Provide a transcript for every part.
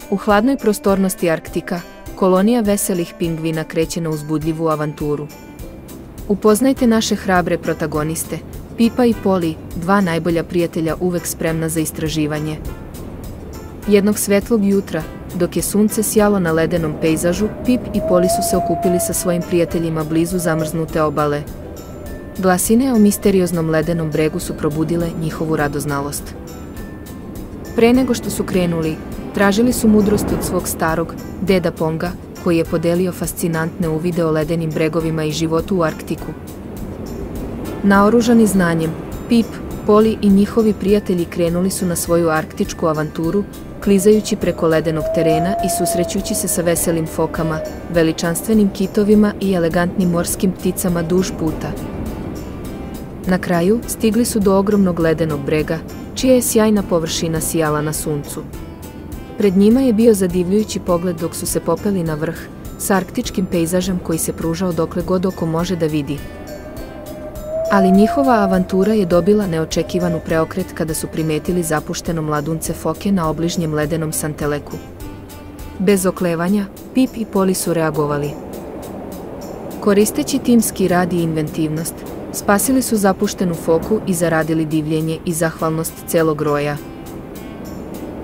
U hladnoj prostornosti Arktika, kolonija veselih pingvina kreće na uzbudljivu avanturu. Upoznajte naše hrabre protagoniste, Pipa i Poli, dva najbolja prijatelja uvek spremna za istraživanje. Jednog svetlog jutra, dok je sunce sjalo na ledenom pejzažu, Pip i Poli su se okupili sa svojim prijateljima blizu zamrznute obale. Glasine o misterioznom ledenom bregu su probudile njihovu radoznalost. Pre nego što su krenuli, tražili su mudrost od svog starog deda Ponga, koji je podelio fascinantne uvide o ledenim bregovima i životu u Arktiku. Naoružani znanjem, Pip, Poli i njihovi prijatelji krenuli su na svoju arktičku avanturu, klizajući preko ledenog terena i susrećući se sa veselim fokama, veličanstvenim kitovima i elegantnim morskim pticama duž puta. Na kraju, stigli su do ogromnog ledenog brega, čija je sjajna površina sijala na suncu. Pred njima je bio zadivljujući pogled dok su se popeli na vrh, sa arktičkim pejzažem koji se pružao dokle god oko može da vidi. Ali njihova avantura je dobila neočekivanu preokret kada su primetili zapušteno mladunce foke na obližnjem ledenom santeleku. Bez oklevanja, Pip i Poli su reagovali. Koristeći timski rad i inventivnost, spasili su zapuštenu foku i zaradili divljenje i zahvalnost celog roja.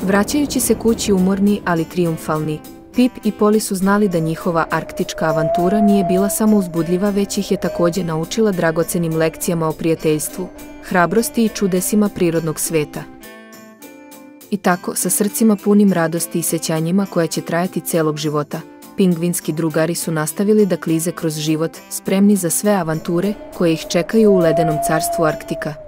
Vraćajući se kući umorni ali trijumfalni, Pip i Poli su znali da njihova arktička avantura nije bila samo uzbudljiva, već ih je takođe naučila dragocenim lekcijama o prijateljstvu, hrabrosti i čudesima prirodnog sveta. I tako, sa srcima punim radosti i sećanjima koja će trajati celog života, pingvinski drugari su nastavili da klize kroz život, spremni za sve avanture koje ih čekaju u ledenom carstvu Arktika.